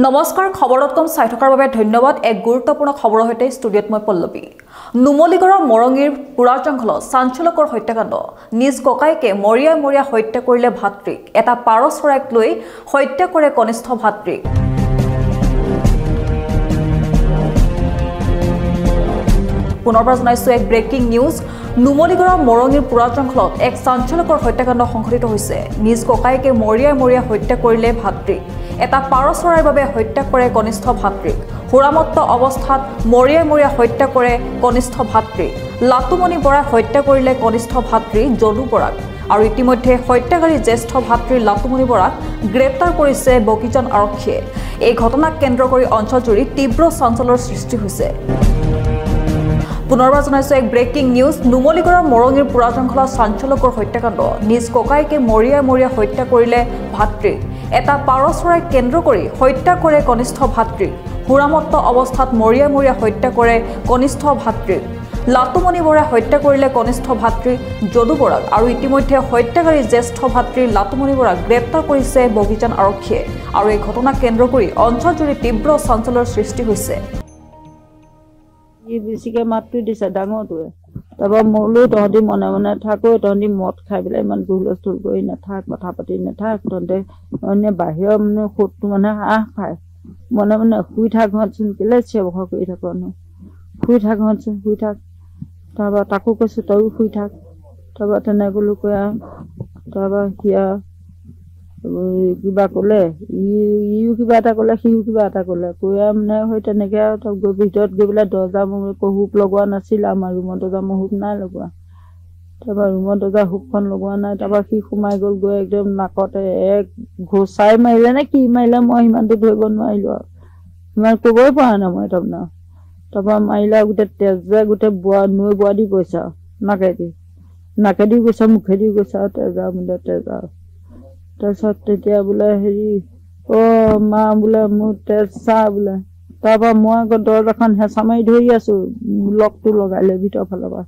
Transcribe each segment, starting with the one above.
নমস্কাৰ খবৰ.com চাই থকাৰ বাবে ধন্যবাদ। এক গুৰুত্বপূৰ্ণ খবৰৰ সৈতে ষ্টুডিঅ'ত মই পল্লৱী। নুমলীগড়ৰ মৰঙীৰ পুৰা জংঘলত চাঞ্চল্যকৰ হত্যাকাণ্ড। নিজ ককাইকে মৰিয়াই হত্যা কৰিলে ভাতৃক। এটা পাৰ চৰাইক লৈ হত্যা কৰে কনিষ্ঠ ভাতৃক। পুনৰবাৰ জনাইছো এক ব্ৰেকিং নিউজ। নুমলীগড়ৰ মৰঙীৰ পুৰা জংঘলত এক চাঞ্চল্যকৰ হত্যাকাণ্ড সংঘটিত হৈছে। নিজ ককাইকে মৰিয়াই হত্যা কৰিলে ভাতৃক। এটা পাৰ চৰাইৰ বাবে হত্যা কৰে কনিষ্ঠ ভাতৃক। হুৰামত্ত অৱস্থাত মৰিয়াই হত্যা কৰে কনিষ্ঠ ভাতৃক। লাটুমণি বৰাই হত্যা কৰিলে কনিষ্ঠ ভাতৃ যদু বৰাক। আৰু ইতিমধ্যে হত্যাকাৰী জ্যেষ্ঠ ভাতৃ লাটুমণি বৰাক গ্ৰেপ্তাৰ কৰিছে বগীজান আৰক্ষীয়ে। এই ঘটনাক কেন্দ্ৰ কৰি অঞ্চলজুৰি তীব্ৰ চাঞ্চল্যৰ সৃষ্টি হৈছে। পুনৰবাৰ জনাইছো এক ব্ৰেকিং নিউজ। নুমলীগড়ৰ মৰঙীৰ পুৰা জংঘলত চাঞ্চল্যকৰ হত্যাকাণ্ড। নিজ ককাইকে মৰিয়াই হত্যা কৰিলে ভাতৃক। এটা পাৰ চৰাইক কেন্দ্ৰ কৰি হত্যা কৰে কনিষ্ঠ ভাতৃক। হুৰামত্ত অৱস্থাত মৰিয়াই হত্যা কৰে কনিষ্ঠ ভাতৃক। লাটুমণি বৰাই হত্যা কৰিলে কনিষ্ঠ ভাতৃ যদু বৰাক। আৰু ইতিমধ্যে হত্যাকাৰী জ্যেষ্ঠ ভাতৃ লাটুমণি বৰাক গ্ৰেপ্তাৰ কৰিছে বগীজান আৰক্ষীয়ে। আৰু এই ঘটনাক কেন্দ্ৰ কৰি অঞ্চলজুৰি তীব্ৰ চাঞ্চল্যৰ সৃষ্টি হৈছে। বেছিকে মাতটো দিছে ডাঙৰটোৱে। তাৰপৰা মোলৈ তহঁতি মনে মনে থাকো, তহঁতি মদ খাই পেলাই ইমান হুলস্থুল কৰি নাথাক, কথা পাতি নাথাক, তহঁতে অন্য বাহিৰৰ মানে সোঁতটো মানে আহ খায় মনে মনে শুই থাক হতচোন, কেলে চিঞৰ কৰি থাক শুই থাক হতচোন, শুই থাক। তাৰপৰা তাকো কৈছো তইও শুই থাক। তাৰপৰা তেনেকৈ কৈ তাৰপৰা সিয়া কিবা ক'লে, ইও কিবা এটা ক'লে, সিও কিবা এটা ক'লে, কৈ মানে সেই তেনেকৈ আৰু গৈ ভিতৰত গৈ পেলাই দৰ্জা হুপ লগোৱা নাছিল। আমাৰ ৰুমৰ দৰ্জা হুপ নাই লগোৱা। তাৰপৰা ৰুমৰ দৰ্জা হুপখন লগোৱা নাই। তাৰপৰা সি সোমাই গ'ল গৈ একদম নাকতে এক ঘোচাই মাৰিলে নে কি মাৰিলে মই সিমানটো ধৰিব নোৱাৰিলোঁ আৰু সিমান ক'বই পৰা নাই মই তাৰপৰা মাৰিলে গোটেই তেজে গোটেই নৈ বোৱা দি গৈছে আৰু নাকেদি গৈছে, মুখেদি গৈছে আৰু তেজা বোলে তেজ আৰু। তাৰপিছত তেতিয়া বোলে হেৰি মা বোলে মোৰ তেজ চাহ বোলে। তাৰপৰা মই আকৌ দৰ্জাখন হেঁচা মাৰি ধৰি আছো, লকটো লগাই লৈ ভিতৰৰ ফালৰ পৰা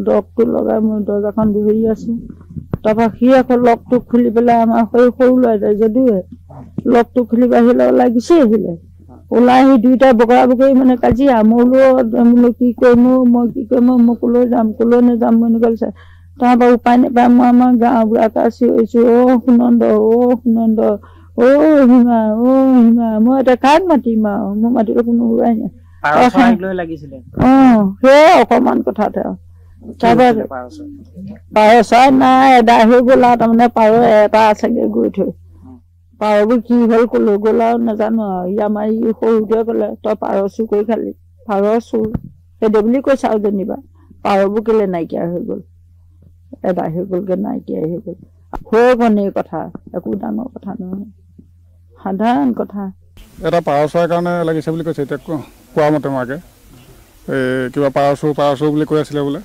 লকটো লগাই মই দৰ্জাখন ধৰি আছো। তাৰপৰা সি আকৌ লকটো খুলি পেলাই আমাৰ সৰু ল'ৰা যায় যদিও লকটো খুলি বাহিৰলৈ ওলাই গুচি আহিলে। ওলাই আহি দুইটাই বগৰা বগৰী মানে কাজিয়া। মই বোলো কি কৰিম, মই কি কৰিম, মই কলৈ যাম, কলৈ নাযাম, মই এনেকুৱা কৈছে। তাৰপৰা উপায় নাপায় মই আমাৰ গাঁও বুঢ়াক চিঞৰিছো, সুনন্দ, সুনন্দ, হিমা, হিমা। মই এতিয়া কাক মাতিম আৰু, মই মাতিলে কোনো ওলাই নাই। সেই অকমান কথাতে আৰু তাৰপৰা পাৰ চৰাই নাই, এদাই হৈ গ'ল আৰু। তাৰমানে পাৰ এটা আছেগে গৈ থৈ। পাৰবোৰ কি হ'ল কলৈ গ'ল আৰু নাজানো আৰু। আমাৰ সৰুটোৱে ক'লে তই পাৰ চুৰ কৰি খালি, পাৰ চুৰ সেইটো বুলি কৈছে আৰু যেনিবা। পাৰবোৰ কেলে নাইকিয়া হৈ গ'ল, এদাই হৈ গ'লগে, নাইকিয়াই হৈ গ'ল। হৈ গ'ল এই কথা, একো ডাঙৰ কথা নহয়, সাধাৰণ কথা। এটা পাৰ চৰাইৰ কাৰণে লাগিছে বুলি কৈছে। এতিয়া কোৱা মতে মাকে কিবা পাৰ চোৰ বুলি কৈ আছিলে বোলে।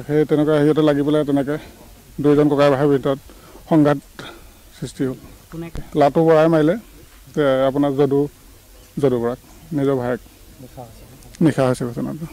সেই তেনেকুৱা সিহঁতে লাগি পেলাই তেনেকৈ দুয়োজন ককাই ভাইৰ ভিতৰত সংঘাত সৃষ্টি হ'ল। লাটু বৰাই মাৰিলে আপোনাৰ যদু বৰাক, নিজৰ ভাইক। নিশা হৈছে ঘটনাটো।